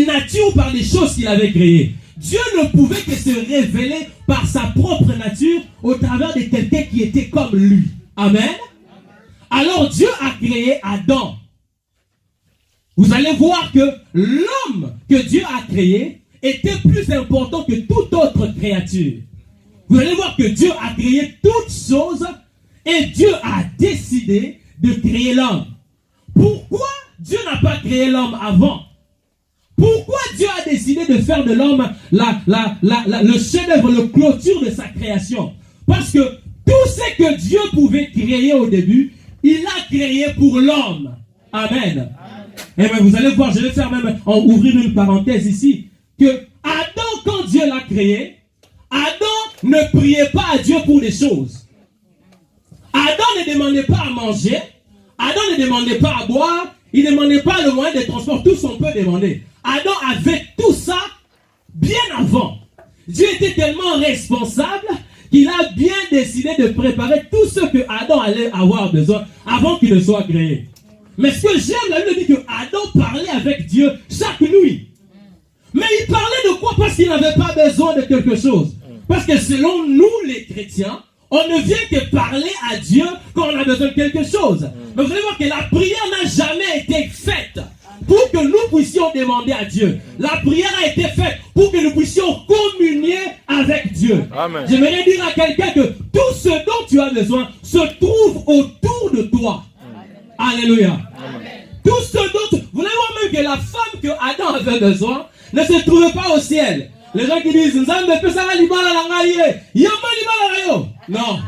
nature ou par les choses qu'il avait créées. Dieu ne pouvait que se révéler par sa propre nature au travers de quelqu'un qui était comme lui. Amen. Alors Dieu a créé Adam. Vous allez voir que l'homme que Dieu a créé était plus important que toute autre créature. Vous allez voir que Dieu a créé toutes choses et Dieu a décidé de créer l'homme. Pourquoi Dieu n'a pas créé l'homme avant? Pourquoi Dieu a décidé de faire de l'homme le chef-d'œuvre, le clôture de sa création? Parce que tout ce que Dieu pouvait créer au début, il l'a créé pour l'homme. Amen. Et bien vous allez voir, je vais faire même ouvrir une parenthèse ici, que Adam, quand Dieu l'a créé, Adam ne priait pas à Dieu pour des choses. Adam ne demandait pas à manger, Adam ne demandait pas à boire, il ne demandait pas le moyen de transport, tout ce qu'on peut demander. Adam avait tout ça bien avant. Dieu était tellement responsable qu'il a bien décidé de préparer tout ce que Adam allait avoir besoin avant qu'il ne soit créé. Mais ce que j'aime, la Bible dit que Adam parlait avec Dieu chaque nuit. Mais il parlait de quoi? Parce qu'il n'avait pas besoin de quelque chose. Parce que selon nous, les chrétiens, on ne vient que parler à Dieu quand on a besoin de quelque chose. Mais vous allez voir que la prière n'a jamais été faite pour que nous puissions demander à Dieu. La prière a été faite pour que nous puissions communier avec Dieu. Amen. J'aimerais dire à quelqu'un que tout ce dont tu as besoin se trouve autour de toi. Alléluia. Amen. Tout ce dont... Vous allez voir même que la femme que Adam avait besoin ne se trouvait pas au ciel. Les gens qui disent, non. Non.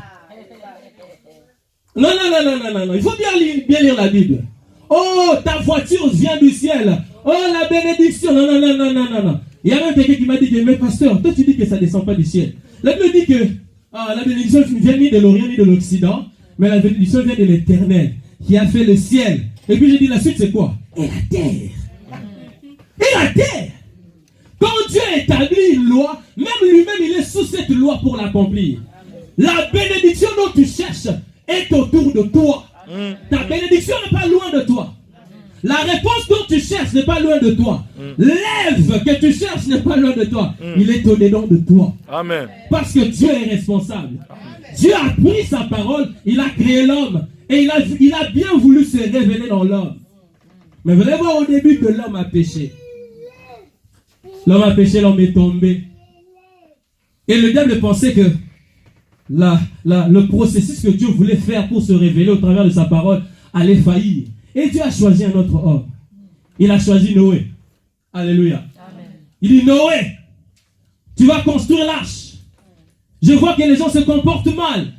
Il faut bien lire la Bible. Oh, ta voiture vient du ciel. Oh, la bénédiction. Non. Il y a même quelqu'un qui m'a dit que, mais pasteur, toi tu dis que ça ne descend pas du ciel. La Bible dit que la bénédiction ne vient ni de l'Orient ni de l'Occident, mais la bénédiction vient de l'Éternel, qui a fait le ciel. Et puis j'ai dit, la suite c'est quoi? Et la terre. Et la terre. Quand Dieu établit une loi, même lui-même, il est sous cette loi pour l'accomplir. La bénédiction dont tu cherches est autour de toi. Ta bénédiction n'est pas loin de toi. La réponse dont tu cherches n'est pas loin de toi. L'Ève que tu cherches n'est pas loin de toi. Il est au-dedans de toi. Amen. Parce que Dieu est responsable. Dieu a pris sa parole, il a créé l'homme. Et il a bien voulu se révéler dans l'homme. Mais vous allez voir au début que l'homme a péché. L'homme a péché, l'homme est tombé. Et le diable pensait que le processus que Dieu voulait faire pour se révéler au travers de sa parole allait faillir. Et Dieu a choisi un autre homme. Il a choisi Noé. Alléluia. Amen. Il dit, Noé, tu vas construire l'arche. Je vois que les gens se comportent mal.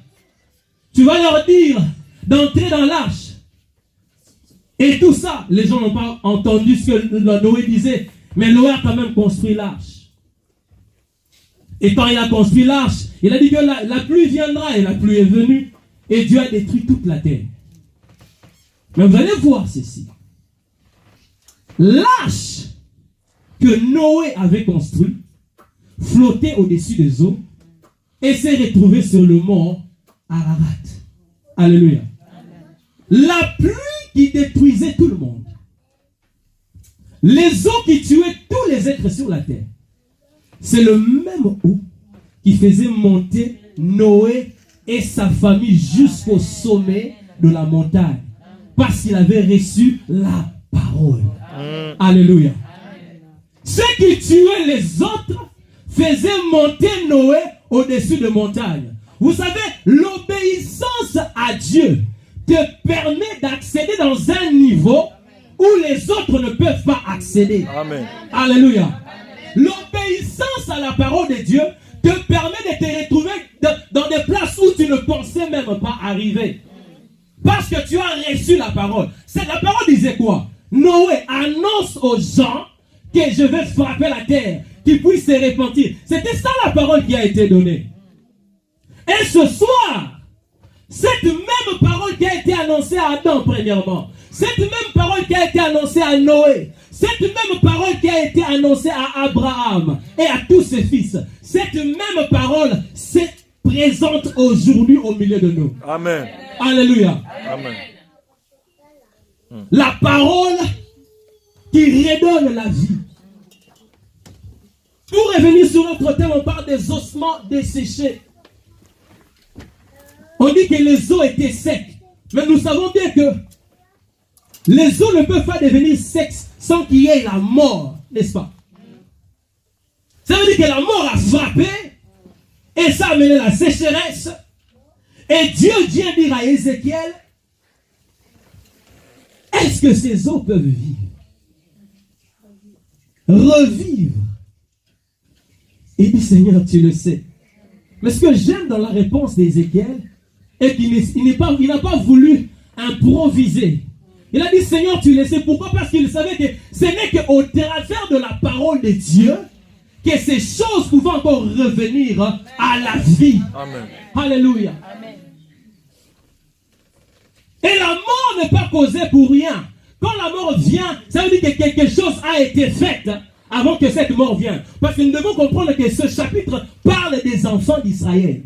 Tu vas leur dire d'entrer dans l'arche. Et tout ça, les gens n'ont pas entendu ce que Noé disait. Mais Noé a quand même construit l'arche. Et quand il a construit l'arche, il a dit que la pluie viendra et la pluie est venue. Et Dieu a détruit toute la terre. Mais vous allez voir ceci. L'arche que Noé avait construite flottait au-dessus des eaux et s'est retrouvée sur le mont Ararat. Alléluia. La pluie qui détruisait tout le monde. Les eaux qui tuaient tous les êtres sur la terre. C'est le même eau qui faisait monter Noé et sa famille jusqu'au sommet de la montagne. Parce qu'il avait reçu la parole. Alléluia. Ceux qui tuaient les autres faisaient monter Noé au-dessus de montagnes. Vous savez, l'obéissance à Dieu te permet d'accéder dans un niveau où les autres ne peuvent pas accéder. Amen. Alléluia. L'obéissance à la parole de Dieu te permet de te retrouver dans des places où tu ne pensais même pas arriver. Parce que tu as reçu la parole. La parole disait quoi? Noé annonce aux gens que je vais frapper la terre, qu'ils puissent se repentir. C'était ça la parole qui a été donnée. Et ce soir, cette même parole qui a été annoncée à Adam premièrement, cette même parole qui a été annoncée à Noé, cette même parole qui a été annoncée à Abraham et à tous ses fils, cette même parole s'est présente aujourd'hui au milieu de nous. Amen. Alléluia. Amen. La parole qui redonne la vie. Pour revenir sur notre thème, on parle des ossements desséchés. On dit que les os étaient secs. Mais nous savons bien que les os ne peuvent pas devenir secs sans qu'il y ait la mort, n'est-ce pas? Ça veut dire que la mort a frappé et ça a amené la sécheresse. Et Dieu vient dire à Ézéchiel, est-ce que ces eaux peuvent vivre? Revivre. Il dit, Seigneur, tu le sais. Mais ce que j'aime dans la réponse d'Ézéchiel, est qu'il n'a pas voulu improviser. Il a dit, Seigneur, tu le sais. Pourquoi? Parce qu'il savait que ce n'est qu'au travers de la parole de Dieu que ces choses pouvaient encore revenir à la vie. Amen. Alléluia. Amen. Et la mort n'est pas causée pour rien. Quand la mort vient, ça veut dire que quelque chose a été fait avant que cette mort vienne. Parce que nous devons comprendre que ce chapitre parle des enfants d'Israël.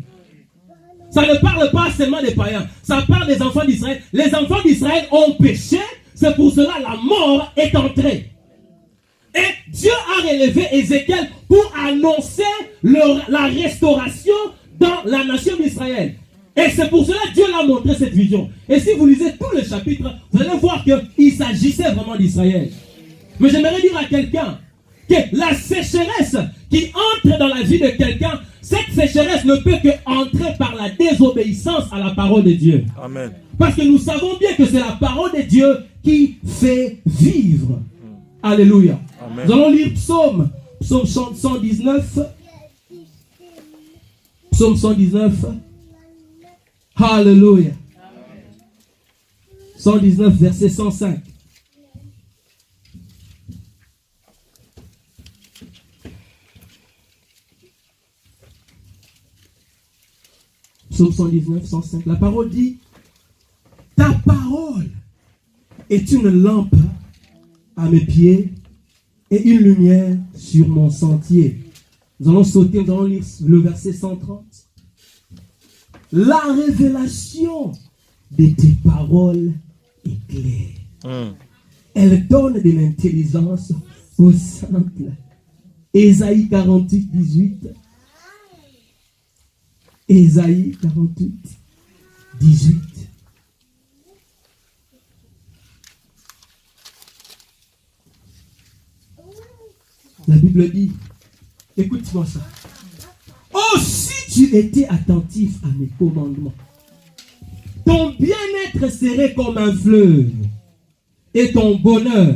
Ça ne parle pas seulement des païens. Ça parle des enfants d'Israël. Les enfants d'Israël ont péché. C'est pour cela que la mort est entrée. Et Dieu a relevé Ézéchiel pour annoncer la restauration dans la nation d'Israël. Et c'est pour cela que Dieu l'a montré cette vision. Et si vous lisez tous les chapitres, vous allez voir qu'il s'agissait vraiment d'Israël. Mais j'aimerais dire à quelqu'un que la sécheresse qui entre dans la vie de quelqu'un, cette sécheresse ne peut que entrer par la désobéissance à la parole de Dieu. Amen. Parce que nous savons bien que c'est la parole de Dieu qui fait vivre. Alléluia. Amen. Nous allons lire Psaume 119. Psaume 119. Alléluia. 119, verset 105. Psaume 119, 105. La parole dit, ta parole est une lampe à mes pieds et une lumière sur mon sentier. Nous allons sauter, nous allons lire le verset 130. La révélation de tes paroles est claire. Elle donne de l'intelligence aux simples. Ésaïe 48, 18. Ésaïe 48, 18. La Bible dit, écoute-moi ça. Oh, si tu étais attentif à mes commandements, ton bien-être serait comme un fleuve et ton bonheur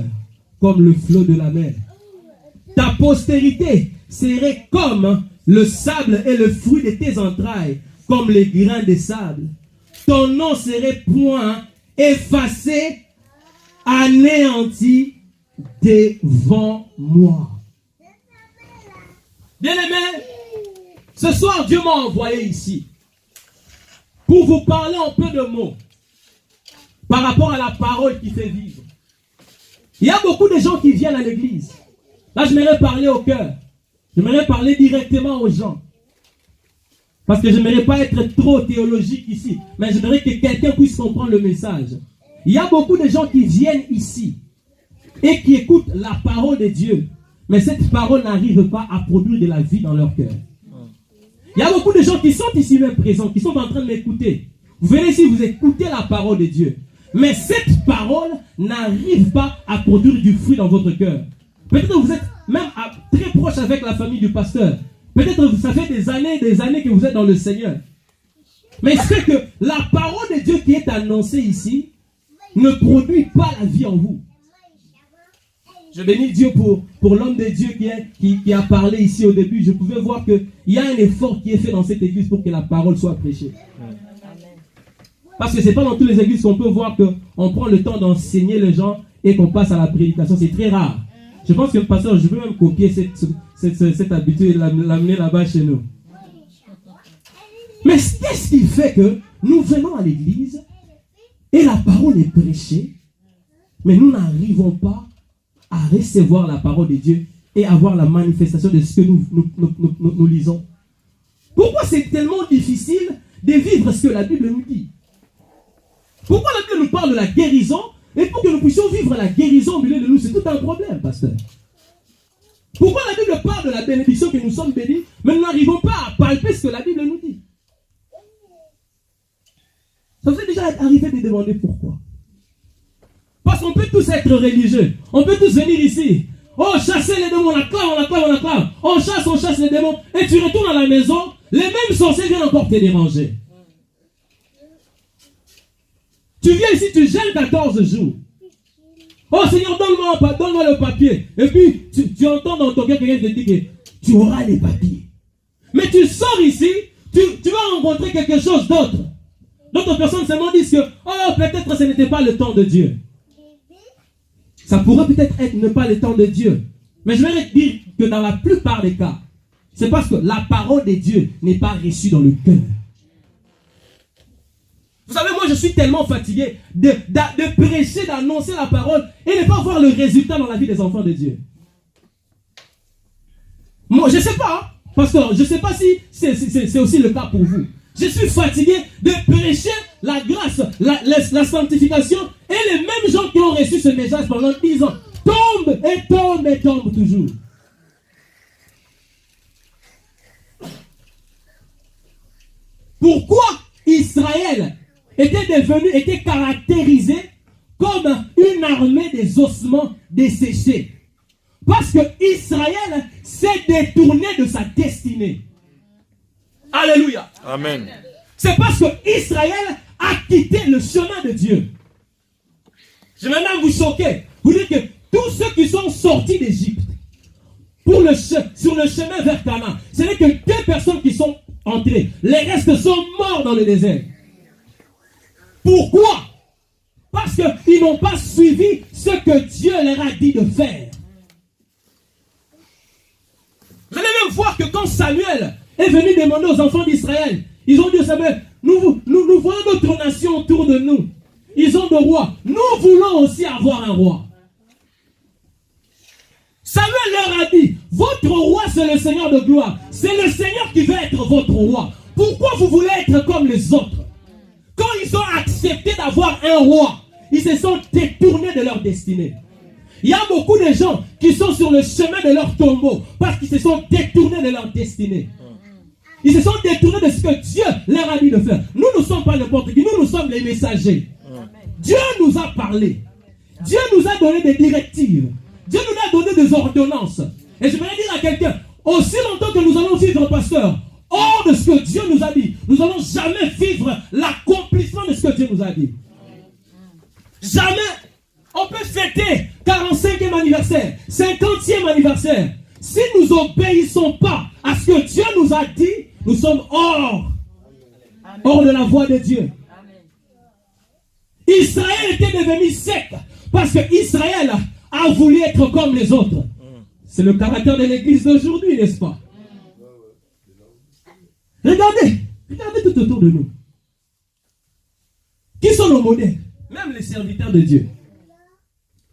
comme le flot de la mer. Ta postérité serait comme le sable et le fruit de tes entrailles, comme les grains de sable. Ton nom serait point effacé, anéanti devant moi. Bien-aimés, ce soir, Dieu m'a envoyé ici pour vous parler en peu de mots par rapport à la parole qui fait vivre. Il y a beaucoup de gens qui viennent à l'église. Là, j'aimerais parler au cœur. J'aimerais parler directement aux gens. Parce que je n'aimerais pas être trop théologique ici. Mais j'aimerais que quelqu'un puisse comprendre le message. Il y a beaucoup de gens qui viennent ici et qui écoutent la parole de Dieu. Mais cette parole n'arrive pas à produire de la vie dans leur cœur. Il y a beaucoup de gens qui sont ici même présents, qui sont en train de m'écouter. Vous verrez si vous écoutez la parole de Dieu. Mais cette parole n'arrive pas à produire du fruit dans votre cœur. Peut-être que vous êtes même très proche avec la famille du pasteur. Peut-être que ça fait des années que vous êtes dans le Seigneur. Mais c'est que la parole de Dieu qui est annoncée ici ne produit pas la vie en vous. Je bénis Dieu pour l'homme de Dieu qui a parlé ici au début. Je pouvais voir qu'il y a un effort qui est fait dans cette église pour que la parole soit prêchée. Parce que ce n'est pas dans toutes les églises qu'on peut voir qu'on prend le temps d'enseigner les gens et qu'on passe à la prédication. C'est très rare. Je pense que le pasteur, je peux même copier cette habitude et l'amener là-bas chez nous. Mais qu'est-ce qui fait que nous venons à l'église et la parole est prêchée, mais nous n'arrivons pas à recevoir la parole de Dieu et avoir la manifestation de ce que nous lisons? Pourquoi c'est tellement difficile de vivre ce que la Bible nous dit? Pourquoi la Bible nous parle de la guérison? Et pour que nous puissions vivre la guérison au milieu de nous, c'est tout un problème, pasteur. Pourquoi la Bible parle de la bénédiction que nous sommes bénis, mais nous n'arrivons pas à palper ce que la Bible nous dit. Ça vous est déjà arrivé de demander pourquoi? Parce qu'on peut tous être religieux. On peut tous venir ici. Oh, chasser les démons, on acclame. On chasse les démons. Et tu retournes à la maison, les mêmes sorciers viennent encore te déranger. Tu viens ici, tu gênes 14 jours. Oh Seigneur, donne-moi le papier. Et puis, tu entends dans ton cœur quelqu'un te dire que tu auras les papiers. Mais tu sors ici, tu vas rencontrer quelque chose d'autre. D'autres personnes seulement disent que, oh, peut-être ce n'était pas le temps de Dieu. Ça pourrait peut-être être ne pas le temps de Dieu. Mais je vais te dire que dans la plupart des cas, c'est parce que la parole de Dieu n'est pas reçue dans le cœur. Vous savez, moi je suis tellement fatigué de prêcher, d'annoncer la parole et ne pas voir le résultat dans la vie des enfants de Dieu. Moi, je ne sais pas, parce que je ne sais pas si c'est aussi le cas pour vous. Je suis fatigué de prêcher la grâce, la sanctification, et les mêmes gens qui ont reçu ce message pendant 10 ans tombent toujours. Pourquoi Israël était caractérisé comme une armée des ossements desséchés? Parce que Israël s'est détourné de sa destinée. Alléluia. Amen. C'est parce que Israël a quitté le chemin de Dieu. Je vais maintenant vous choquer. Vous dire que tous ceux qui sont sortis d'Égypte sur le chemin vers Canaan, ce n'est que 2 personnes qui sont entrées. Les restes sont morts dans le désert. Pourquoi? Parce qu'ils n'ont pas suivi ce que Dieu leur a dit de faire. Vous allez même voir que quand Samuel est venu demander aux enfants d'Israël, ils ont dit au Samuel, nous voyons d'autres nations autour de nous. Ils ont de rois. Nous voulons aussi avoir un roi. Samuel leur a dit, votre roi c'est le Seigneur de gloire. C'est le Seigneur qui veut être votre roi. Pourquoi vous voulez être comme les autres? Quand ils ont accepté d'avoir un roi, ils se sont détournés de leur destinée. Il y a beaucoup de gens qui sont sur le chemin de leur tombeau parce qu'ils se sont détournés de leur destinée. Ils se sont détournés de ce que Dieu leur a dit de faire. Nous ne sommes pas n'importe qui, nous sommes les messagers. Dieu nous a parlé. Dieu nous a donné des directives. Dieu nous a donné des ordonnances. Et je voudrais dire à quelqu'un, aussi longtemps que nous allons vivre, pasteur, hors de ce que Dieu nous a dit, nous n'allons jamais vivre l'accomplissement de ce que Dieu nous a dit. Jamais. On peut fêter 45e anniversaire, 50e anniversaire. Si nous n'obéissons pas à ce que Dieu nous a dit, nous sommes hors de la voie de Dieu. Israël était devenu sec parce que Israël a voulu être comme les autres. C'est le caractère de l'église d'aujourd'hui, n'est-ce pas? Regardez tout autour de nous. Qui sont nos modèles? Même les serviteurs de Dieu.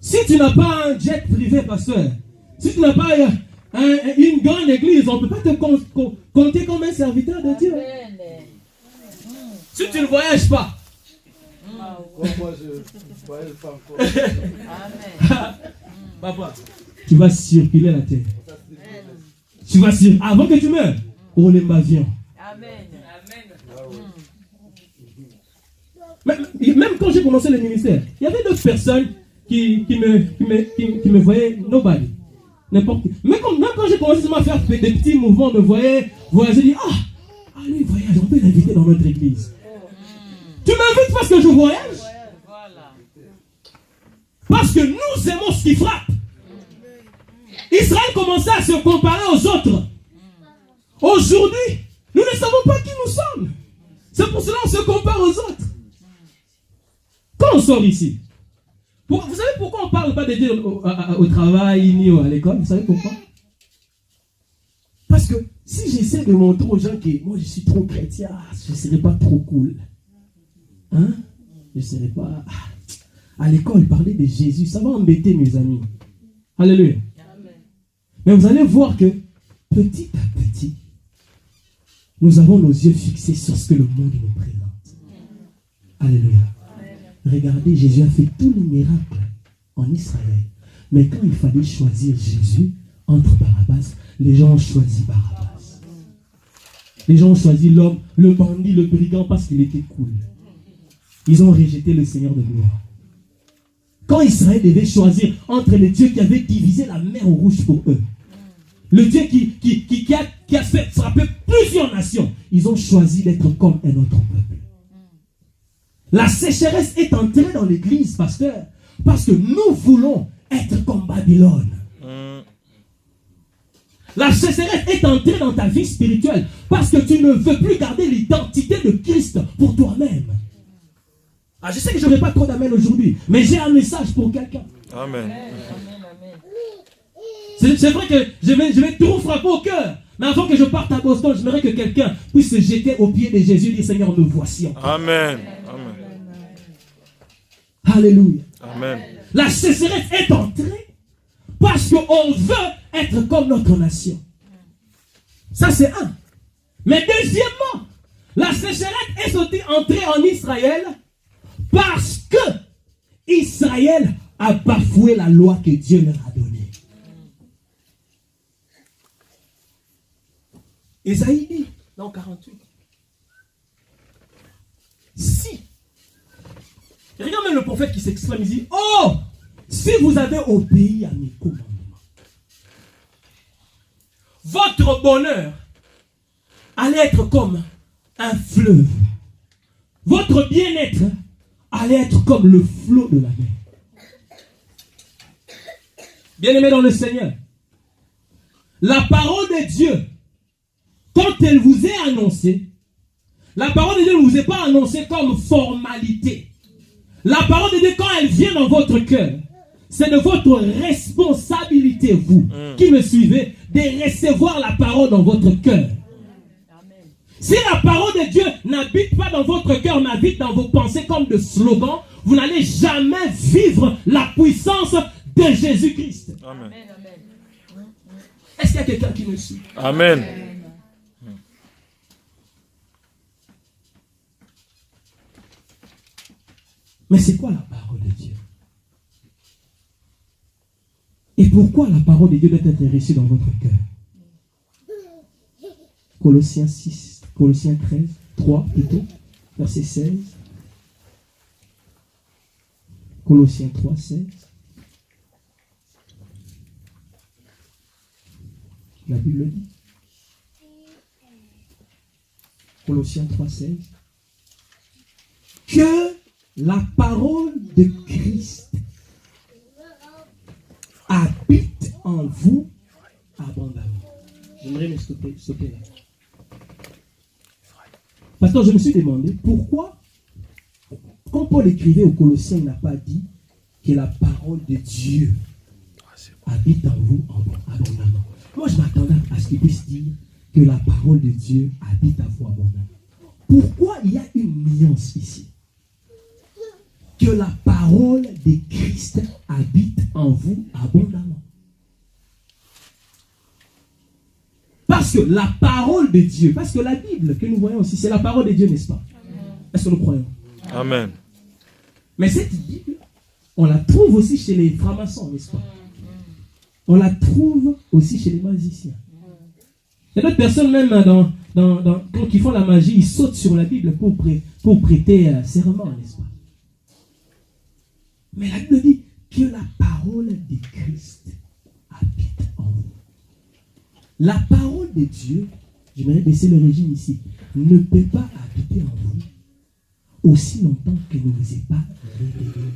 Si tu n'as pas un jet privé, pasteur, si tu n'as pas une grande église, on ne peut pas te compter comme un serviteur de Dieu. Si tu ne voyages pas. Moi, je voyage pas encore. Papa, tu vas circuler la terre. Tu vas circuler. Avant que tu meurs, on les m'avions. Amen. Même quand j'ai commencé le ministère, il y avait d'autres personnes qui me voyaient nobody. N'importe qui. Même quand j'ai commencé à faire des petits mouvements, me voyaient voyager, je dis, lui il voyage, on peut l'inviter dans notre église. Tu m'invites parce que je voyage? Parce que nous aimons ce qui frappe. Israël commençait à se comparer aux autres. Aujourd'hui, nous ne savons pas qui nous sommes. C'est pour cela qu'on se compare aux autres. Quand on sort ici, vous savez pourquoi on ne parle pas de Dieu au travail ni à l'école? Vous savez pourquoi? Parce que si j'essaie de montrer aux gens que moi je suis trop chrétien, je ne serai pas trop cool. Hein? Je ne serai pas... À l'école, parler de Jésus, ça va embêter mes amis. Alléluia. Amen. Mais vous allez voir que petit à petit, nous avons nos yeux fixés sur ce que le monde nous présente. Alléluia. Amen. Regardez, Jésus a fait tous les miracles en Israël. Mais quand il fallait choisir Jésus entre Barabbas, Les gens ont choisi Barabbas. Les gens ont choisi l'homme, le bandit, le brigand parce qu'il était cool. Ils ont rejeté le Seigneur de gloire. Quand Israël devait choisir entre le Dieu qui avait divisé la mer Rouge pour eux, le Dieu qui a fait frapper plusieurs nations, ils ont choisi d'être comme un autre peuple. La sécheresse est entrée dans l'église, pasteur, parce que nous voulons être comme Babylone. La sécheresse est entrée dans ta vie spirituelle parce que tu ne veux plus garder l'identité de Christ pour toi-même. Je sais que je n'aurai pas trop d'amen aujourd'hui, mais j'ai un message pour quelqu'un. Amen. C'est vrai que je vais trop frapper au cœur. Mais avant que je parte à Boston, j'aimerais que quelqu'un puisse se jeter aux pieds de Jésus et dire Seigneur, me voici encore. Amen. Amen. Alléluia. Amen. La sécheresse est entrée parce qu'on veut être comme notre nation. Ça, c'est un. Mais deuxièmement, la sécheresse est entrée en Israël parce que Israël a bafoué la loi que Dieu leur a donnée. Ésaïe dit dans 48. Si. Regarde même le prophète qui s'exclame, il dit, oh, si vous avez obéi à mes commandements, votre bonheur allait être comme un fleuve. Votre bien-être allait être comme le flot de la mer. Bien-aimés dans le Seigneur, la parole de Dieu, quand elle vous est annoncée, la parole de Dieu ne vous est pas annoncée comme formalité. La parole de Dieu, quand elle vient dans votre cœur, c'est de votre responsabilité, vous, qui me suivez, de recevoir la parole dans votre cœur. Si la parole de Dieu n'habite pas dans votre cœur, n'habite dans vos pensées comme de slogans, vous n'allez jamais vivre la puissance de Jésus-Christ. Amen. Est-ce qu'il y a quelqu'un qui me suit? Amen. Mais c'est quoi la parole de Dieu? Et pourquoi la parole de Dieu doit être reçue dans votre cœur? Colossiens 6, Colossiens 13, 3 plutôt, verset 16. Colossiens 3, 16. La Bible dit. Colossiens 3, 16. Que la parole de Christ habite en vous abondamment. J'aimerais me stopper là. Pasteur, je me suis demandé pourquoi, quand Paul écrivait aux Colossiens, il n'a pas dit que la parole de Dieu habite en vous abondamment. Moi, je m'attendais à ce qu'il puisse dire que la parole de Dieu habite en vous abondamment. Pourquoi il y a une nuance ici? Que la parole de Christ habite en vous abondamment. Parce que la parole de Dieu, parce que la Bible que nous voyons aussi, c'est la parole de Dieu, n'est-ce pas? Est-ce que nous croyons? Amen. Mais cette Bible, on la trouve aussi chez les francs-maçons, n'est-ce pas? On la trouve aussi chez les magiciens. Il y a d'autres personnes même quand ils font la magie, ils sautent sur la Bible pour prêter serment, n'est-ce pas? Mais la Bible dit que la parole de Christ habite en vous. La parole de Dieu, j'aimerais baisser le régime ici, ne peut pas habiter en vous aussi longtemps qu'elle ne vous est pas révélée.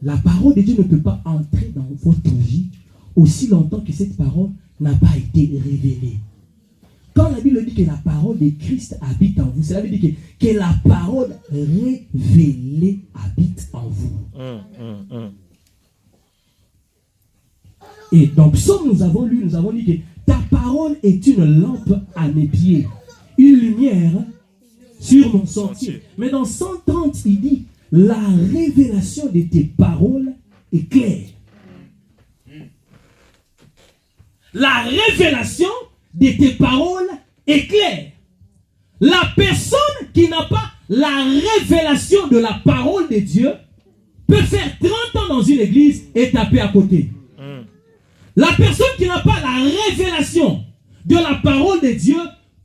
La parole de Dieu ne peut pas entrer dans votre vie aussi longtemps que cette parole n'a pas été révélée. Quand la Bible dit que la parole de Christ habite en vous, cela veut dire que la parole révélée habite en vous. Et dans Psaume, nous avons dit que ta parole est une lampe à mes pieds, une lumière sur mon sentier. Mais dans 130, il dit, la révélation de tes paroles est claire. La révélation de tes paroles est claire. La personne qui n'a pas la révélation de la parole de Dieu peut faire 30 ans dans une église et taper à côté. La personne qui n'a pas la révélation de la parole de Dieu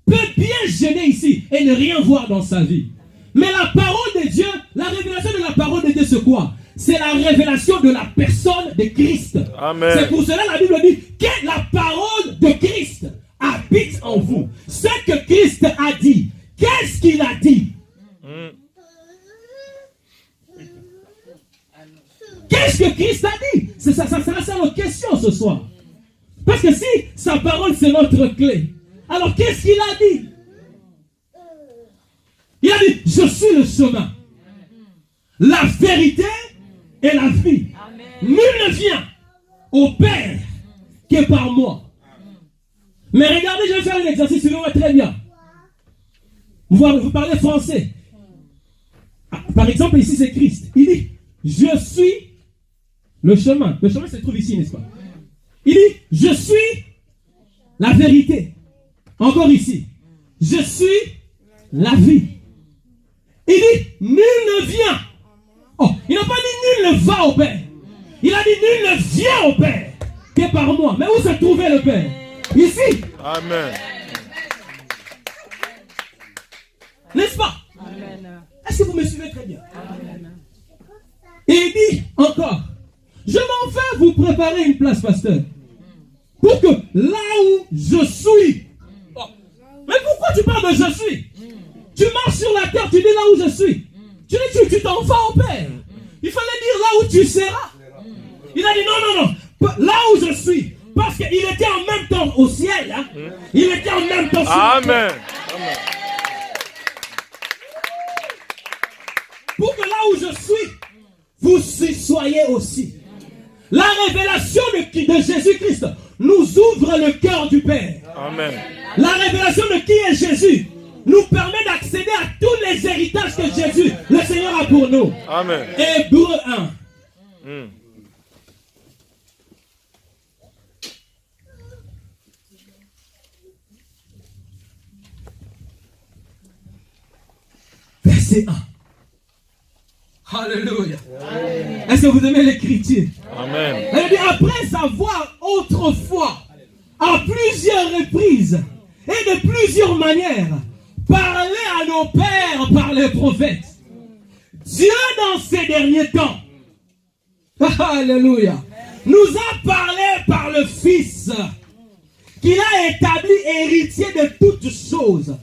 peut bien gêner ici et ne rien voir dans sa vie. Mais la parole de Dieu, la révélation de la parole de Dieu, c'est quoi? C'est la révélation de la personne de Christ. Amen. C'est pour cela que la Bible dit que la parole de Christ habite en vous. Ce que Christ a dit, qu'est-ce qu'il a dit? Qu'est-ce que Christ a dit? Ça sera ça notre question ce soir. Parce que si sa parole c'est notre clé, alors qu'est-ce qu'il a dit? Il a dit, je suis le chemin, la vérité et la vie. Amen. Nul ne vient au Père que par moi. Mais regardez, je vais faire un exercice, suivez-moi très bien. Vous parlez français. Par exemple, ici c'est Christ. Il dit, je suis le chemin. Le chemin se trouve ici, n'est-ce pas? Il dit, je suis la vérité. Encore ici. Je suis la vie. Il dit, nul ne vient. Oh, il n'a pas dit nul ne va au Père. Il a dit nul ne vient au Père que par moi. Mais où se trouvait le Père? Ici. Amen. N'est-ce pas? Amen. Est-ce que vous me suivez très bien? Amen. Et il dit encore, je m'en vais vous préparer une place, pasteur, pour que là où je suis. Oh. Mais pourquoi tu parles de je suis? Tu marches sur la terre, tu dis là où je suis. Tu dis tu t'en vas au Père. Il fallait dire là où tu seras. Il a dit non, là où je suis. Parce qu'il était en même temps au ciel. Hein? Il était en même temps sur la terre. Amen. Pour que là où je suis, vous soyez aussi. La révélation de Jésus-Christ nous ouvre le cœur du Père. Amen. La révélation de qui est Jésus nous permet d'accéder à tous les héritages que Jésus, le Seigneur, a pour nous. Amen. Hébreux 1. Verset 1. Alléluia. Est-ce que vous aimez l'écriture? Amen. Elle dit, après avoir autrefois, à plusieurs reprises et de plusieurs manières, parlé à nos pères par les prophètes, Dieu dans ces derniers temps, alléluia, nous a parlé par le Fils, qu'il a établi héritier de toutes choses,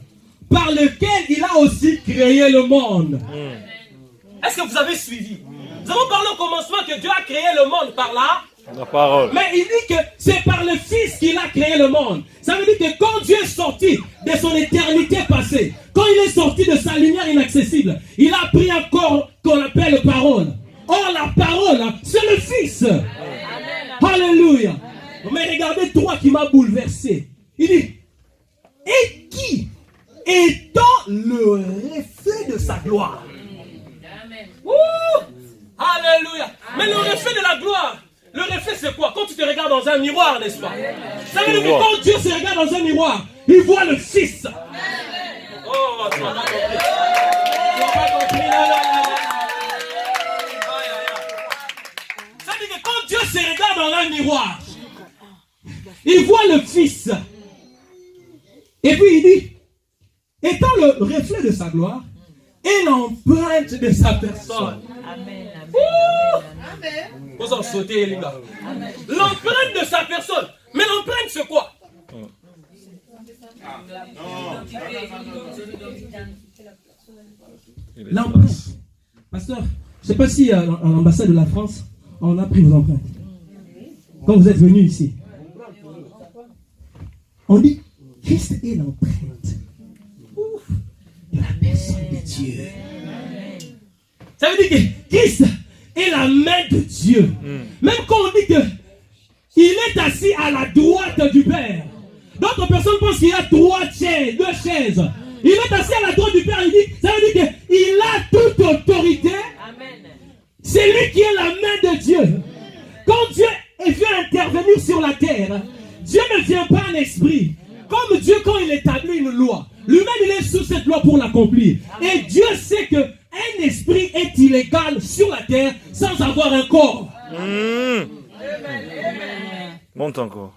par lequel il a aussi créé le monde. Est-ce que vous avez suivi? Nous avons parlé au commencement que Dieu a créé le monde par là. La parole. Mais il dit que c'est par le Fils qu'il a créé le monde. Ça veut dire que quand Dieu est sorti de son éternité passée, quand il est sorti de sa lumière inaccessible, il a pris un corps qu'on appelle parole. Or la parole, c'est le Fils. Amen. Alléluia. Mais regardez toi qui m'a bouleversé. Il dit, et qui, étant le reflet de sa gloire. Amen. Alléluia. Mais le reflet de la gloire, le reflet c'est quoi? Quand tu te regardes dans un miroir, n'est-ce pas? Ça veut dire que quand Dieu se regarde dans un miroir, il voit le Fils. Oh, tu n'as pas compris. Tu n'as pas compris. Ça veut dire que quand Dieu se regarde dans un miroir, il voit le Fils. Et puis il dit, étant le reflet de sa gloire et l'empreinte de sa personne. Amen. Amen. Vous en sautez, les gars. L'empreinte de sa personne. Mais l'empreinte, c'est quoi? L'empreinte. Pasteur, je ne sais pas si à l'ambassade de la France, on a pris vos empreintes. Quand vous êtes venus ici. On dit, Christ est l'empreinte de la personne de Dieu. Ça veut dire que Christ est la main de Dieu. Même quand on dit qu'il est assis à la droite du Père. D'autres personnes pensent qu'il a trois chaises, deux chaises. Il est assis à la droite du Père. Il dit, ça veut dire qu'il a toute autorité. C'est lui qui est la main de Dieu. Quand Dieu vient intervenir sur la terre, Dieu ne vient pas en esprit. Comme Dieu, quand il établit une loi, lui-même il est sous cette loi pour l'accomplir. Et Dieu sait que un esprit est illégal sur la terre sans avoir un corps. Monte encore.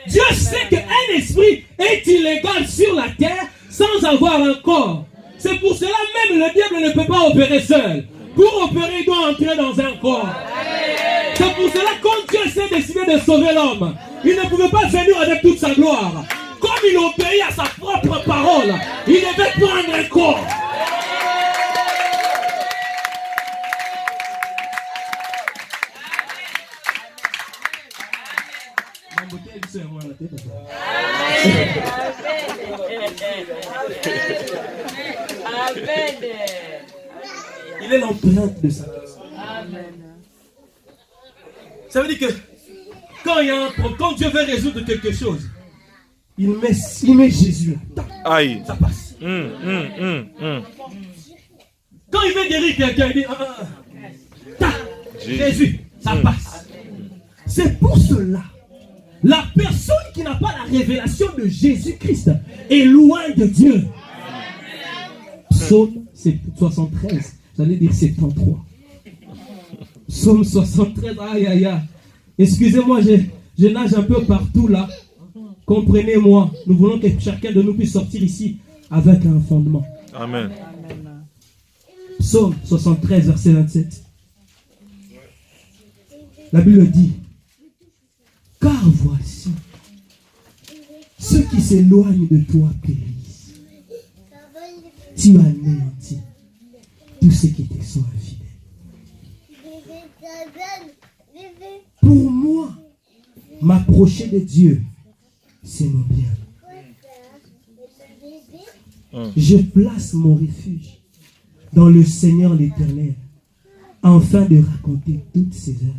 Dieu sait qu'un esprit est illégal sur la terre sans avoir un corps. C'est pour cela même le diable ne peut pas opérer seul. Pour opérer, il doit entrer dans un corps. C'est pour cela que quand Dieu s'est décidé de sauver l'homme, il ne pouvait pas venir avec toute sa gloire. Comme il obéit à sa propre parole, il devait prendre un corps. Il est l'empreinte de sa personne. Ça veut dire que quand il y a un problème, quand Dieu veut résoudre quelque chose, il met Jésus là. Aïe. Ça passe. Quand il veut guérir quelqu'un, il dit Jésus, ça passe. C'est pour cela. La personne qui n'a pas la révélation de Jésus-Christ est loin de Dieu. Psaume 73. J'allais dire 73. Psaume 73. Aïe, aïe, aïe. Excusez-moi, je nage un peu partout là. Comprenez-moi. Nous voulons que chacun de nous puisse sortir ici avec un fondement. Amen. Psaume 73, verset 27. La Bible dit: car voici, ceux qui s'éloignent de toi périssent. Tu anéantis tous ceux qui te sont infidèles. Pour moi, m'approcher de Dieu, c'est mon bien. Je place mon refuge dans le Seigneur l'Éternel, afin de raconter toutes ses œuvres.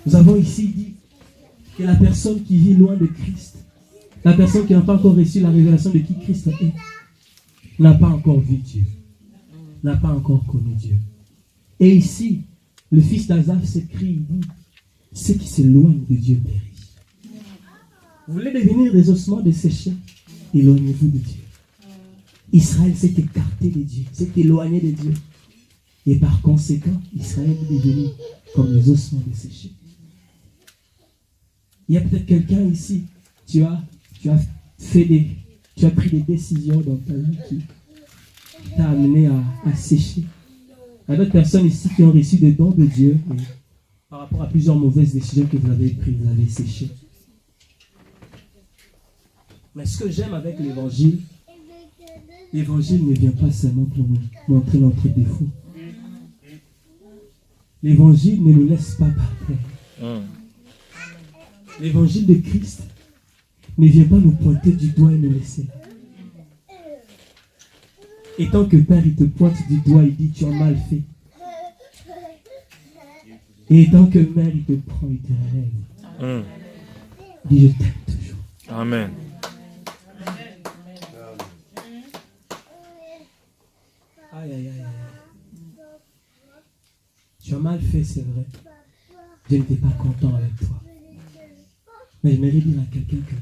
Nous avons ici dit que la personne qui vit loin de Christ, la personne qui n'a pas encore reçu la révélation de qui Christ est, n'a pas encore vu Dieu, n'a pas encore connu Dieu. Et ici, le fils d'Azaph s'écrie, il dit: ceux qui s'éloignent de Dieu périssent. Vous voulez devenir des ossements desséchés? Éloignez-vous de Dieu. Israël s'est écarté de Dieu, s'est éloigné de Dieu. Et par conséquent, Israël est devenu comme les ossements desséchés. Il y a peut-être quelqu'un ici, tu as pris des décisions dans ta vie qui t'a amené à sécher. Il y a d'autres personnes ici qui ont reçu des dons de Dieu, et par rapport à plusieurs mauvaises décisions que vous avez prises, vous avez séché. Mais ce que j'aime avec l'évangile ne vient pas seulement pour nous montrer notre défaut. L'évangile ne nous laisse pas par terre. L'évangile de Christ ne vient pas nous pointer du doigt et nous laisser. Et tant que Père, il te pointe du doigt, il dit: tu as mal fait. Et tant que Mère, il te prend, il te relève. Il dit: je t'aime toujours. Amen. Aïe, aïe, aïe. Tu as mal fait, c'est vrai. Dieu n'était pas content avec toi. Mais j'aimerais dire à quelqu'un que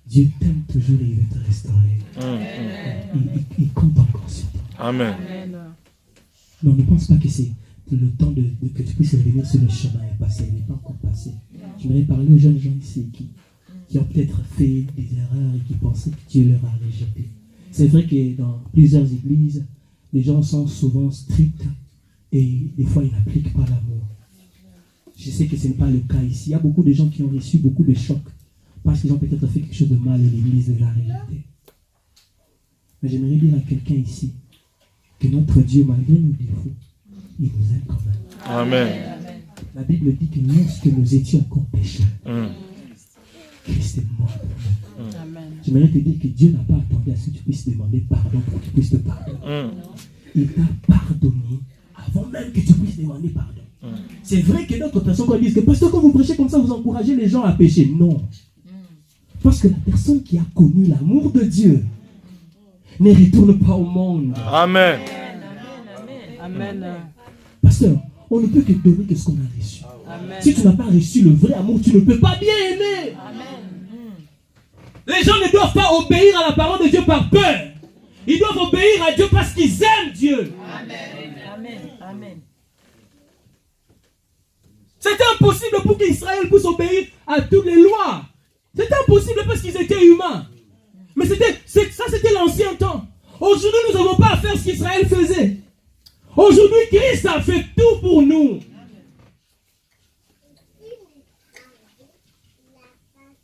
Dieu t'aime toujours et il veut te restaurer. Il compte encore sur toi. Amen. Non, ne pense pas que c'est le temps que tu puisses revenir sur le chemin est passé. Il n'est pas encore passé. J'aimerais parler aux jeunes gens ici qui ont peut-être fait des erreurs et qui pensaient que Dieu leur a rejeté. C'est vrai que dans plusieurs églises, les gens sont souvent stricts et des fois ils n'appliquent pas l'amour. Je sais que ce n'est pas le cas ici. Il y a beaucoup de gens qui ont reçu beaucoup de chocs parce qu'ils ont peut-être fait quelque chose de mal à l'église de la réalité. Mais j'aimerais dire à quelqu'un ici que notre Dieu, malgré nos défauts, il nous aime quand même. Amen. La Bible dit que lorsque nous étions encore pécheurs, Christ est mort pour nous. J'aimerais te dire que Dieu n'a pas attendu à ce que tu puisses demander pardon pour qu'il puisse te pardonner. Il t'a pardonné avant même que tu puisses demander pardon. C'est vrai que d'autres personnes quand disent que parce que quand vous prêchez comme ça, vous encouragez les gens à pécher. Non. Parce que la personne qui a connu l'amour de Dieu ne retourne pas au monde. Amen. Amen. Pasteur, on ne peut que donner que ce qu'on a reçu. Amen. Si tu n'as pas reçu le vrai amour, tu ne peux pas bien aimer. Les gens ne doivent pas obéir à la parole de Dieu par peur. Ils doivent obéir à Dieu parce qu'ils aiment Dieu. Amen. Amen. Amen. C'était impossible pour qu'Israël puisse obéir à toutes les lois. C'était impossible parce qu'ils étaient humains. Mais ça c'était l'ancien temps. Aujourd'hui, nous n'avons pas à faire ce qu'Israël faisait. Aujourd'hui, Christ a fait tout pour nous.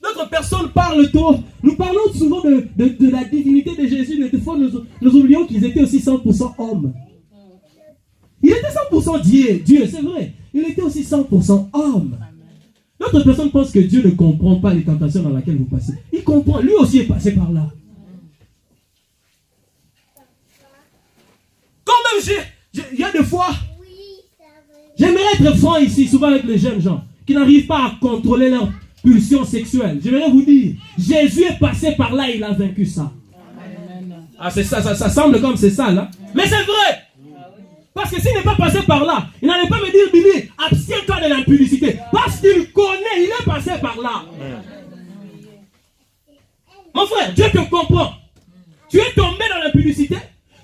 D'autres personnes parlent trop. Nous parlons souvent de la divinité de Jésus, mais des fois nous oublions qu'ils étaient aussi 100% hommes. Il était 100% Dieu, c'est vrai. Il était aussi 100% homme. D'autres personnes pensent que Dieu ne comprend pas les tentations dans lesquelles vous passez. Il comprend, lui aussi est passé par là. Quand même, il y a des fois, j'aimerais être franc ici, souvent avec les jeunes gens, qui n'arrivent pas à contrôler leur pulsion sexuelle. J'aimerais vous dire, Jésus est passé par là, il a vaincu ça. Ah, c'est ça, ça semble comme c'est ça, là. Mais c'est vrai. Parce que s'il n'est pas passé par là, il n'allait pas me dire, Billy, abstiens-toi de l'impudicité. Parce qu'il connaît, il est passé par là. Mon frère, Dieu te comprend. Tu es tombé dans l'impudicité,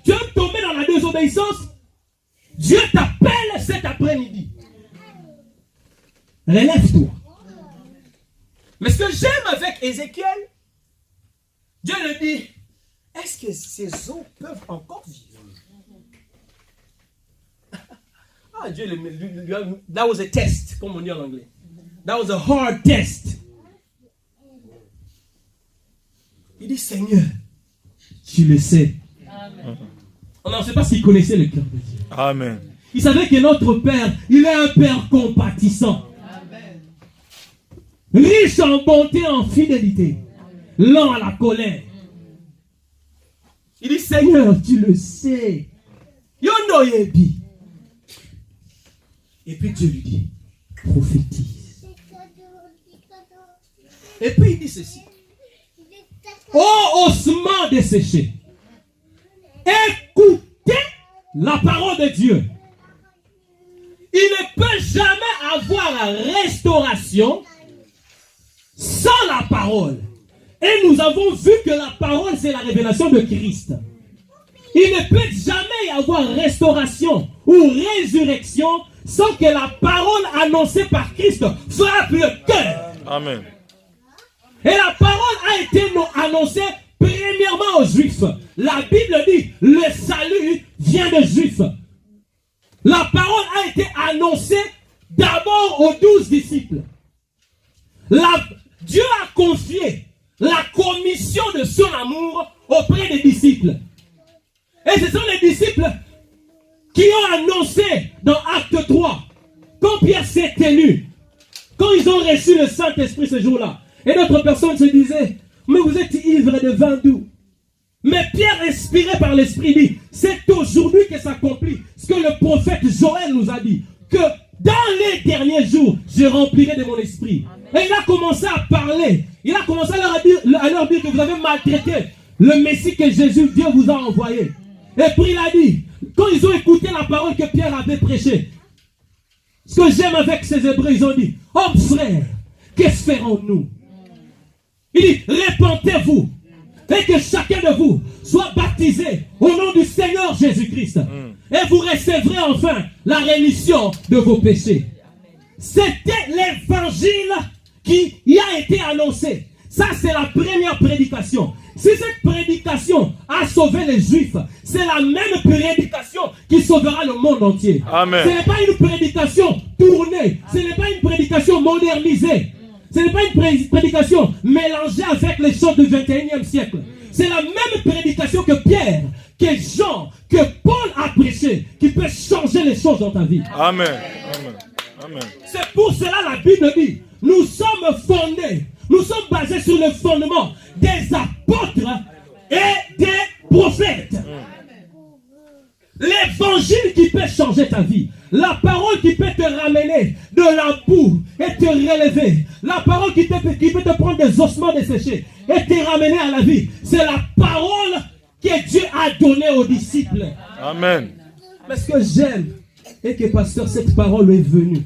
tu es tombé dans la désobéissance. Dieu t'appelle cet après-midi. Relève-toi. Mais ce que j'aime avec Ézéchiel, Dieu le dit, est-ce que ces eaux peuvent encore vivre? Ah, Dieu, that was a test, comme on dit en anglais. That was a hard test. Il dit, Seigneur, tu le sais. Amen. On ne sait pas s'il connaissait le cœur de Dieu. Amen. Il savait que notre Père, il est un Père compatissant. Amen. Riche en bonté, en fidélité. Lent à la colère. Il dit, Seigneur, tu le sais. Yono yebi. Et puis Dieu lui dit, prophétise. Et puis il dit ceci. Ô ossements desséchés, écoutez la parole de Dieu. Il ne peut jamais avoir restauration sans la parole. Et nous avons vu que la parole, c'est la révélation de Christ. Il ne peut jamais y avoir restauration ou résurrection sans que la parole annoncée par Christ frappe le cœur. Amen. Et la parole a été annoncée premièrement aux Juifs. La Bible dit, le salut vient des Juifs. La parole a été annoncée d'abord aux 12 disciples. Dieu a confié la commission de son amour auprès des disciples. Et ce sont les disciples qui ont annoncé dans Acte 3, quand Pierre s'est tenu, quand ils ont reçu le Saint-Esprit ce jour-là, et d'autres personnes se disaient, mais vous êtes ivres de vin doux. Mais Pierre, inspiré par l'Esprit, dit, c'est aujourd'hui que s'accomplit ce que le prophète Joël nous a dit, que dans les derniers jours, je remplirai de mon esprit. Et il a commencé à parler, il a commencé à leur dire que vous avez maltraité le Messie que Jésus, Dieu vous a envoyé. Et puis il a dit, quand ils ont écouté la parole que Pierre avait prêchée, ce que j'aime avec ces Hébreux, ils ont dit, oh frère, qu'est-ce ferons-nous? Il dit, répentez-vous et que chacun de vous soit baptisé au nom du Seigneur Jésus-Christ. Et vous recevrez enfin la rémission de vos péchés. C'était l'évangile qui y a été annoncé. Ça, c'est la première prédication. Si cette prédication a sauvé les Juifs, c'est la même prédication qui sauvera le monde entier. Amen. Ce n'est pas une prédication tournée. Ce n'est pas une prédication modernisée. Ce n'est pas une prédication mélangée avec les choses du 21e siècle. C'est la même prédication que Pierre, que Jean, que Paul a prêché, qui peut changer les choses dans ta vie. Amen. Amen. Amen. C'est pour cela la Bible dit, nous sommes fondés, nous sommes basés sur le fondement des apôtres et des prophètes. L'évangile qui peut changer ta vie. La parole qui peut te ramener de la boue et te relever. La parole qui peut te prendre des ossements desséchés et te ramener à la vie. C'est la parole que Dieu a donnée aux disciples. Amen. Mais ce que j'aime est que, pasteur, cette parole est venue.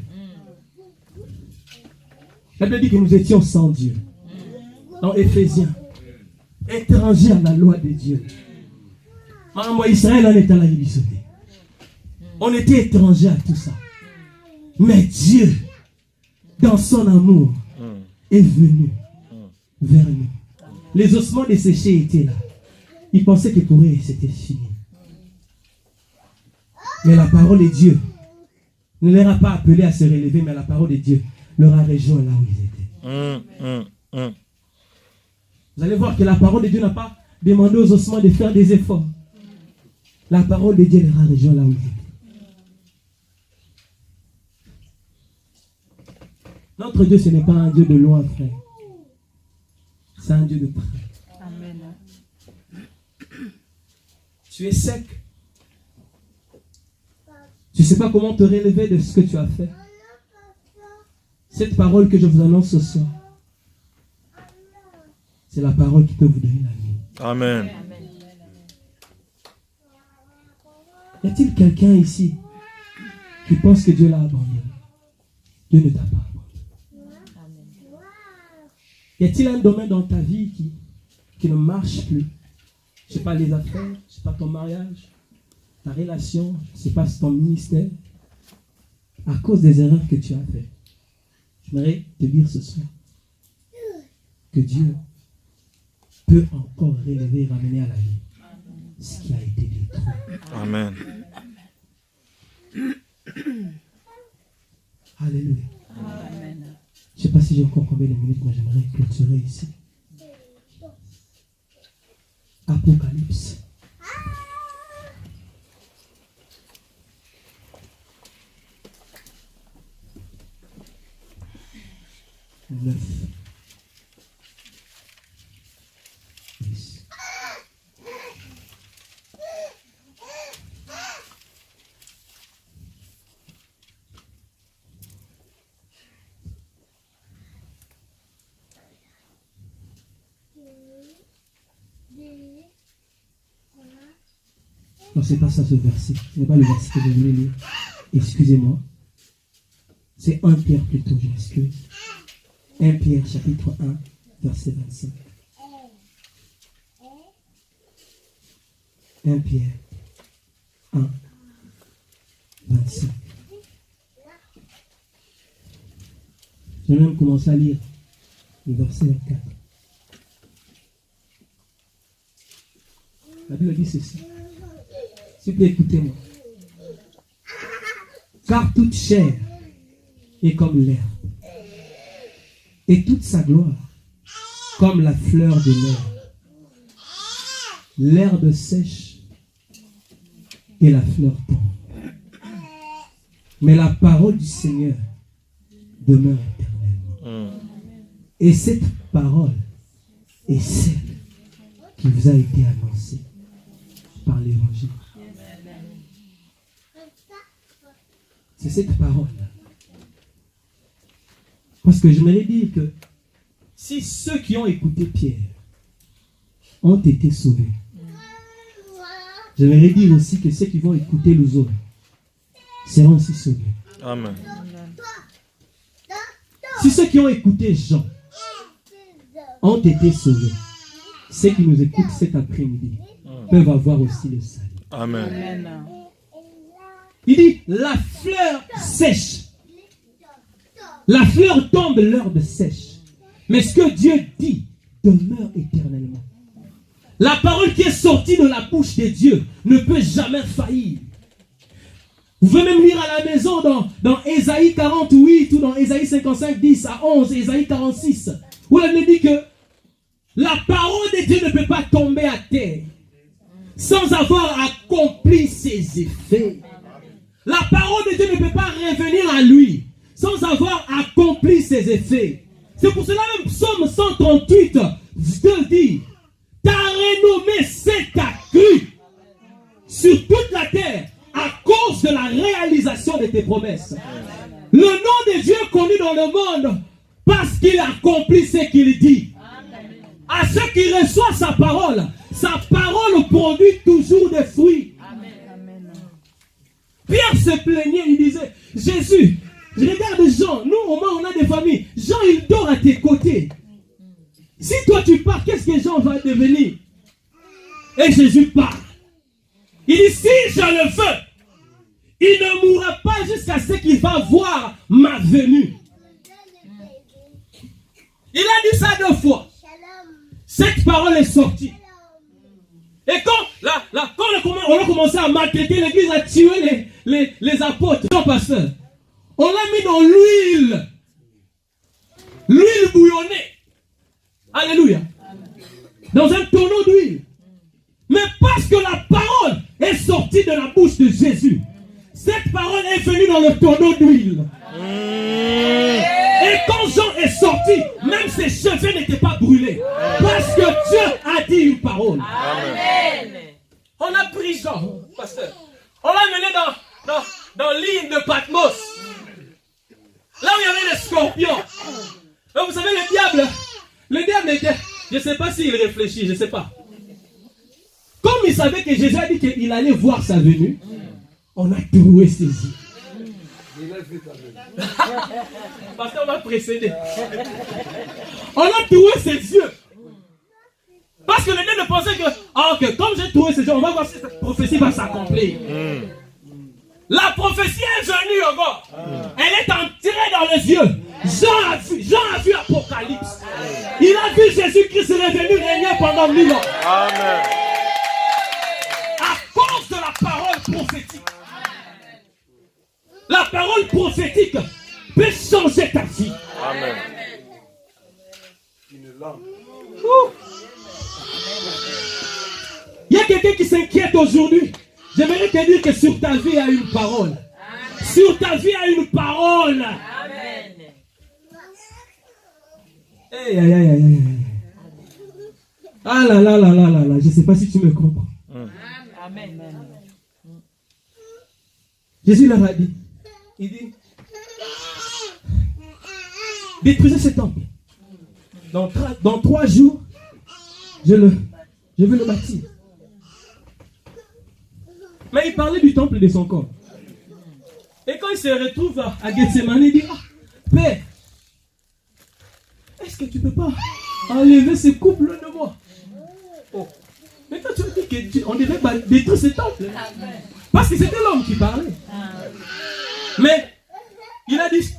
La Bible dit que nous étions sans Dieu. Dans Éphésiens. Étrangers à la loi de Dieu. Moi, Israël en est à la libération. On était étrangers à tout ça. Mais Dieu, dans son amour, est venu vers nous. Les ossements desséchés étaient là. Ils pensaient que pour eux, c'était fini. Mais la parole de Dieu ne leur a pas appelé à se relever, mais la parole de Dieu leur a rejoint là où ils étaient. Vous allez voir que la parole de Dieu n'a pas demandé aux ossements de faire des efforts. La parole de Dieu leur a rejoint là où ils étaient. Notre Dieu, ce n'est pas un Dieu de loin, frère. C'est un Dieu de près. Amen. Tu es sec. Tu ne sais pas comment te relever de ce que tu as fait. Cette parole que je vous annonce ce soir, c'est la parole qui peut vous donner la vie. Amen. Y a-t-il quelqu'un ici qui pense que Dieu l'a abandonné? Dieu ne t'a pas abandonné. Y a-t-il un domaine dans ta vie qui ne marche plus? Je ne sais pas, les affaires, je ne sais pas, ton mariage, ta relation, je ne sais pas, ton ministère, à cause des erreurs que tu as faites. J'aimerais te dire ce soir que Dieu peut encore relever et ramener à la vie ce qui a été détruit. Amen. Alléluia. Amen. Je ne sais pas si j'ai encore combien de minutes, mais j'aimerais clôturer ici. Apocalypse. Neuf. 10. Non, c'est pas ça ce verset. Ce n'est pas le verset que je voulais lire. Excusez-moi. C'est 1 Pierre plutôt, je m'excuse. 1 Pierre chapitre 1, verset 25. 1 Pierre 1, 25. Je vais même commencer à lire le verset 24. La Bible dit ceci. S'il vous plaît, écoutez-moi. Car toute chair est comme l'herbe, et toute sa gloire comme la fleur de l'herbe. L'herbe sèche et la fleur tombe. Mais la parole du Seigneur demeure éternellement. Et cette parole est celle qui vous a été annoncée par l'évangile. C'est cette parole-là. Parce que je voulais dire que si ceux qui ont écouté Pierre ont été sauvés, j'aimerais dire aussi que ceux qui vont écouter les autres seront aussi sauvés. Amen. Si ceux qui ont écouté Jean ont été sauvés, ceux qui nous écoutent cet après-midi peuvent avoir aussi le salut. Amen. Amen. Il dit, la fleur sèche. La fleur tombe, l'herbe sèche. Mais ce que Dieu dit demeure éternellement. La parole qui est sortie de la bouche de Dieu ne peut jamais faillir. Vous pouvez même lire à la maison dans Ésaïe 48 ou dans Ésaïe 55, 10 à 11, Ésaïe 46, où la Bible dit que la parole de Dieu ne peut pas tomber à terre sans avoir accompli ses effets. La parole de Dieu ne peut pas revenir à lui sans avoir accompli ses effets. C'est pour cela même Psaume 138 Dieu dit, ta renommée s'est accrue sur toute la terre à cause de la réalisation de tes promesses. Le nom de Dieu est connu dans le monde parce qu'il accomplit ce qu'il dit. À ceux qui reçoivent sa parole produit toujours des fruits. Pierre se plaignait, il disait, Jésus, je regarde Jean, nous au moins on a des familles, Jean il dort à tes côtés. Si toi tu pars, qu'est-ce que Jean va devenir? Et Jésus part. Il dit, si je le veux, il ne mourra pas jusqu'à ce qu'il va voir ma venue. Il a dit ça 2 fois. Cette parole est sortie. Et quand on a commencé à maltraiter l'église, à tuer les apôtres, les pasteurs, on l'a mis dans l'huile. L'huile bouillonnée. Alléluia. Dans un tonneau d'huile. Mais parce que la parole est sortie de la bouche de Jésus, cette parole est venue dans le tonneau d'huile. Et quand Jean est sorti, même ses cheveux n'étaient pas brûlés. Parce que Dieu a dit une parole. Amen. On a pris Jean, pasteur. On l'a mené dans l'île de Patmos. Là où il y avait les scorpions. Et vous savez, le diable était, je ne sais pas s'il réfléchit, je ne sais pas. Comme il savait que Jésus a dit qu'il allait voir sa venue, on a troué ses yeux. Parce qu'on va précéder. On a troué ses yeux. Parce que le diable pensait que, comme j'ai trouvé ses yeux, on va voir si cette prophétie va s'accomplir. La prophétie est venue encore. Elle est entrée dans les yeux. Jean a vu Apocalypse. Il a vu Jésus-Christ revenu régner pendant 1000 ans. Amen. À cause de la parole prophétique. La parole prophétique peut changer ta vie. Amen. Il y a quelqu'un qui s'inquiète aujourd'hui. J'aimerais te dire que sur ta vie, il y a une parole. Sur ta vie, il y a une parole. Amen. Aïe, aïe, aïe, aïe. Ah là là là là là là. Je ne sais pas si tu me comprends. Amen. Jésus leur a dit. Il dit, détruisez ce temple. Dans 3 jours, je vais le bâtir. Mais il parlait du temple de son corps. Et quand il se retrouve à Gethsemane, il dit, Père, est-ce que tu ne peux pas enlever ce couple de moi? Oh. Mais toi tu as dit qu'on devait détruire ce temple. Parce que c'était l'homme qui parlait. Mais il a dit,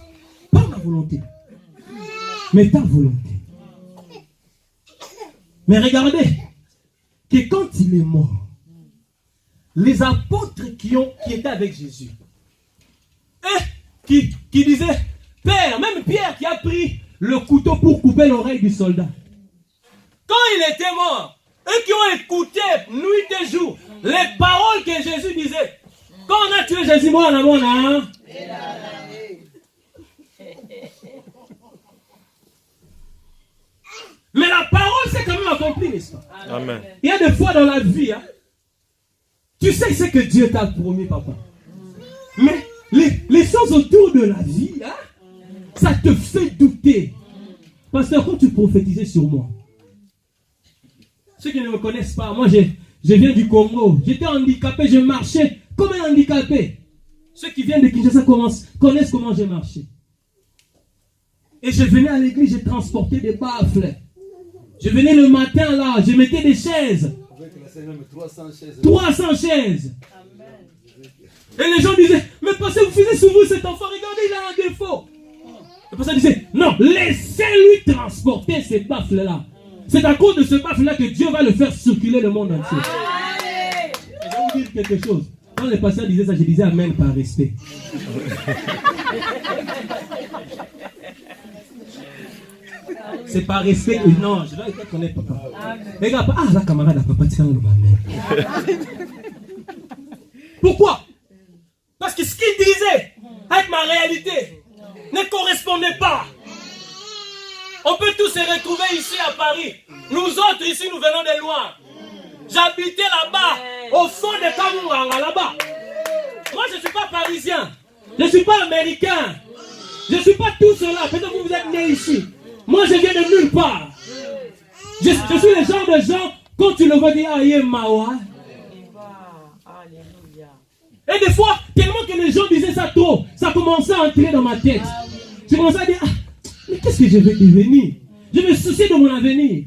pas ma volonté, mais ta volonté. Mais regardez, que quand il est mort, les apôtres qui étaient avec Jésus, et qui disaient, Père, même Pierre qui a pris le couteau pour couper l'oreille du soldat. Quand il était mort, eux qui ont écouté nuit et jour les paroles que Jésus disait, quand on a tué Jésus, moi, hein? Mais la parole s'est quand même accomplie, n'est-ce pas? Amen. Il y a des fois dans la vie, tu sais ce que Dieu t'a promis, papa. Mais les choses autour de la vie, ça te fait douter. Pasteur, quand tu prophétisais sur moi, ceux qui ne me connaissent pas, moi je viens du Congo. J'étais handicapé, je marchais comme un handicapé. Ceux qui viennent de Kinshasa connaissent comment j'ai marché. Et je venais à l'église, je transportais des baffles. Je venais le matin là, je mettais des chaises. 300 chaises. Et les gens disaient, mais pasteur, vous faisiez sur vous cet enfant, regardez, il a un défaut. Le pasteur disait, non, laissez-lui transporter ces baffles-là. C'est à cause de ce baffle-là que Dieu va le faire circuler le monde entier. Et je vais vous dire quelque chose. Quand le pasteur disait ça, je disais amen par respect. C'est par respect. Non, je dois connaître papa. Regarde, la camarade à papa, tiens, amen. Pourquoi? Parce que ce qu'il disait avec ma réalité ne correspondait pas. On peut tous se retrouver ici à Paris. Nous autres ici, nous venons de loin. J'habitais là-bas, au fond de Kamouranga, là-bas. Moi, je ne suis pas parisien. Je ne suis pas américain. Je ne suis pas tout cela. Peut-être que vous êtes nés ici. Moi, je viens de nulle part. Je suis le genre de gens, quand tu le vois dire, ah, il mawa. Et des fois, tellement que les gens disaient ça trop, ça commençait à entrer dans ma tête. Je commençais à dire, mais qu'est-ce que je vais devenir? Je me souciais de mon avenir.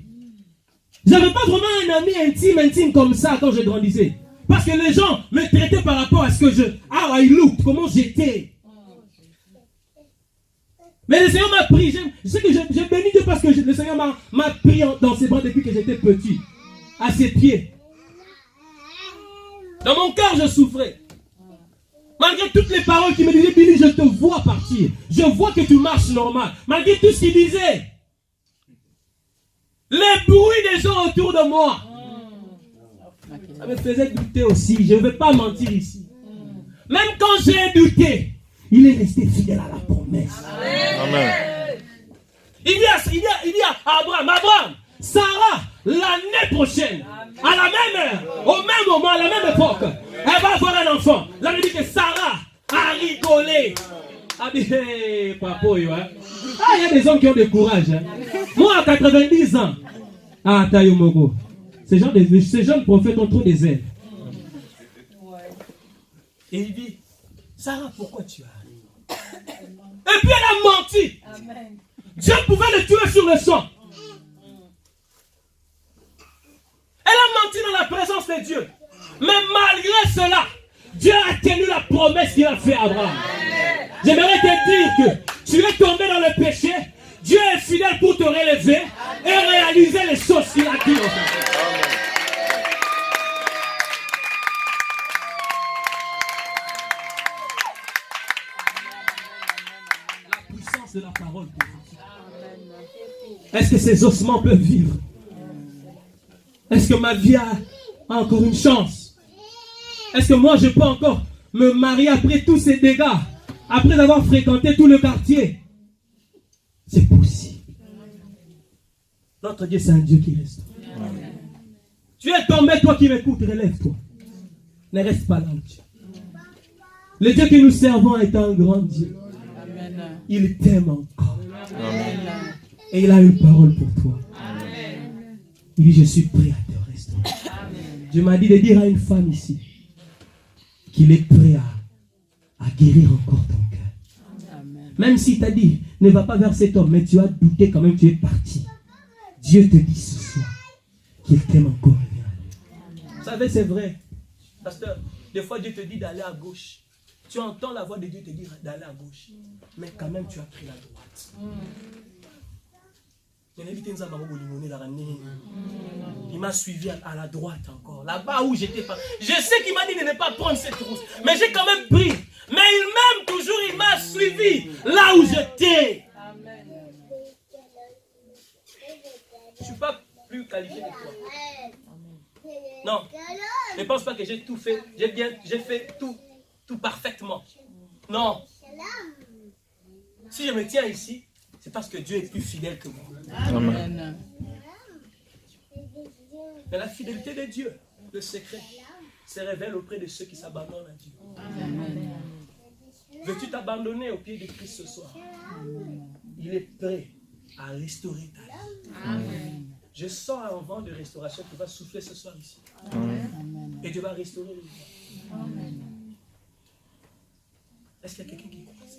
Je n'avais pas vraiment un ami intime comme ça quand je grandissais. Parce que les gens me traitaient par rapport à ce que how I looked, comment j'étais. Mais le Seigneur m'a pris. Je sais que j'ai béni Dieu parce que le Seigneur m'a pris dans ses bras depuis que j'étais petit. À ses pieds. Dans mon cœur, je souffrais. Malgré toutes les paroles qui me disaient, Billy, je te vois partir. Je vois que tu marches normal. Malgré tout ce qu'il disait. Les bruits des gens autour de moi. Ça me faisait douter aussi. Je ne vais pas mentir ici. Même quand j'ai douté, il est resté fidèle à la promesse. Amen. Il dit à Abraham, Sarah, l'année prochaine, à la même heure, au même moment, à la même époque, elle va avoir un enfant. Là, il dit que Sarah a rigolé. Ah, mais, papoyo, hein. Ah, il y a des hommes qui ont du courage. Hein. Moi, à 90 ans, ah, Tayo Mogo, ces jeunes prophètes ont trop des ailes. Et il dit, Sarah, pourquoi tu as ri? Et puis elle a menti. Amen. Dieu pouvait le tuer sur le champ. Elle a menti dans la présence de Dieu. Mais malgré cela, Dieu a tenu la promesse qu'il a fait à Abraham. J'aimerais te dire que tu es tombé dans le péché. Dieu est fidèle pour te relever et réaliser les choses qu'il a dit. La puissance de la parole. Est-ce que ces ossements peuvent vivre? Est-ce que ma vie a encore une chance? Est-ce que moi je peux encore me marier après tous ces dégâts? Après avoir fréquenté tout le quartier? C'est possible. Notre Dieu, c'est un Dieu qui reste. Tu es tombé, toi qui m'écoutes, relève-toi. Ne reste pas là où tu es. Le Dieu que nous servons est un grand Dieu. Il t'aime encore. Et il a une parole pour toi. Il dit, je suis prêt à te restaurer. Dieu m'a dit de dire à une femme ici qu'il est prêt à guérir encore ton cœur. Même s'il t'a dit, ne va pas vers cet homme, mais tu as douté quand même, tu es parti. Dieu te dit ce soir qu'il t'aime encore. Vous savez, c'est vrai. Pasteur, des fois Dieu te dit d'aller à gauche. Tu entends la voix de Dieu te dire d'aller à gauche. Mais quand même, tu as pris la droite. Il m'a suivi à la droite encore. Là-bas où j'étais pas. Je sais qu'il m'a dit de ne pas prendre cette route. Mais j'ai quand même pris. Mais il m'aime toujours. Il m'a suivi là où j'étais. Je ne suis pas plus qualifié que toi. Non. Ne pense pas que j'ai tout fait. J'ai fait tout parfaitement. Non. Si je me tiens ici, c'est parce que Dieu est plus fidèle que moi. Amen. Mais la fidélité de Dieu, le secret, se révèle auprès de ceux qui s'abandonnent à Dieu. Amen. Veux-tu t'abandonner au pied de Christ ce soir? Il est prêt à restaurer ta vie. Amen. Je sens un vent de restauration qui va souffler ce soir ici. Amen. Et Dieu va restaurer les gens. Amen. Est-ce qu'il y a quelqu'un qui croit ça?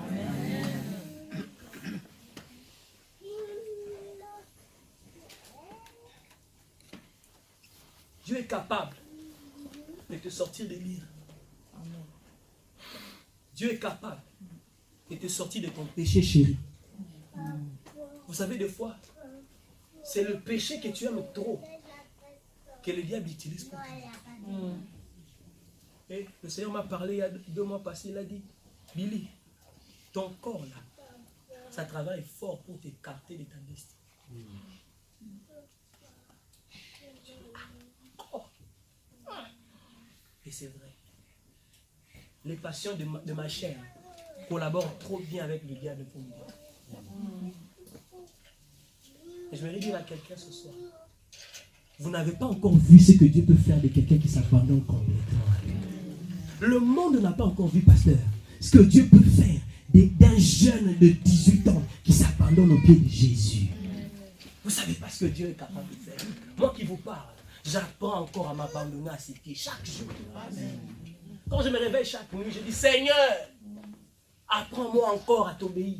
Amen. Dieu est capable de te sortir des liens. Dieu est capable de te sortir de ton péché chéri. Vous savez, des fois, c'est le péché que tu aimes trop que le diable utilise pour toi. Et le Seigneur m'a parlé il y a 2 mois passés, il a dit, Billy, ton corps là, ça travaille fort pour t'écarter de ta destinée. Et c'est vrai. Les passions de ma chair collaborent trop bien avec le diable pour moi. Et je vais dire à quelqu'un ce soir, vous n'avez pas encore vu ce que Dieu peut faire de quelqu'un qui s'abandonne complètement. Le monde n'a pas encore vu, pasteur, ce que Dieu peut faire d'un jeune de 18 ans qui s'abandonne au pied de Jésus. Vous savez pas ce que Dieu est capable de faire. Moi qui vous parle, j'apprends encore à m'abandonner à ses pieds chaque jour. Amen. Quand je me réveille chaque nuit, je dis, Seigneur, apprends-moi encore à t'obéir.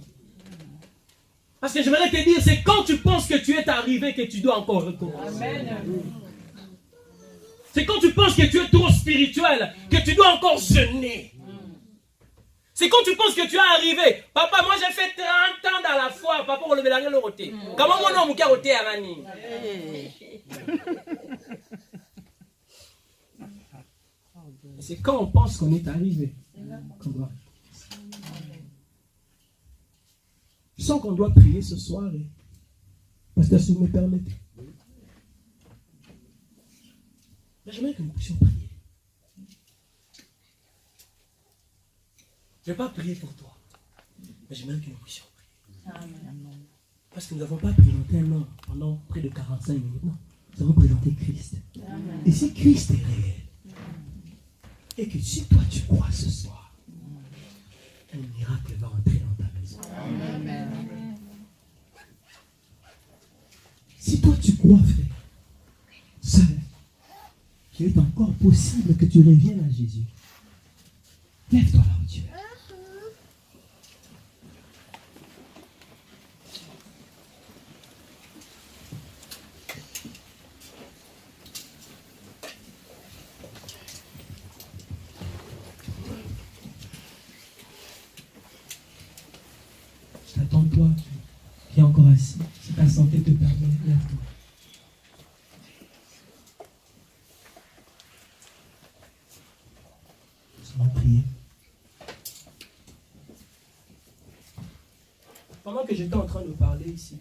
Parce que je voudrais te dire, c'est quand tu penses que tu es arrivé que tu dois encore recommencer. Amen. C'est quand tu penses que tu es trop spirituel que tu dois encore jeûner. C'est quand tu penses que tu es arrivé. Papa, moi j'ai fait 30 ans dans la foi. Papa, on le met dans le roté. Comment mon nom est roté à Rani? C'est quand on pense qu'on est arrivé qu'on doit. Je sens qu'on doit prier ce soir. Pasteur, si vous me permettez. J'aimerais que nous puissions prier. Je ne vais pas prier pour toi. Mais j'aimerais que nous puissions prier. Parce que nous n'avons pas présenté un homme pendant près de 45 minutes. Non. Nous avons présenté Christ. Et si Christ est réel, et que si toi tu crois ce soir, un miracle va entrer dans ta maison. Si toi tu crois, frère, sœur, qu'il est encore possible que tu reviennes à Jésus, lève-toi là où tu es. Attends-toi, qui est encore assis. Si ta santé te permet, lève-toi. Nous allons prier. Pendant que j'étais en train de parler ici,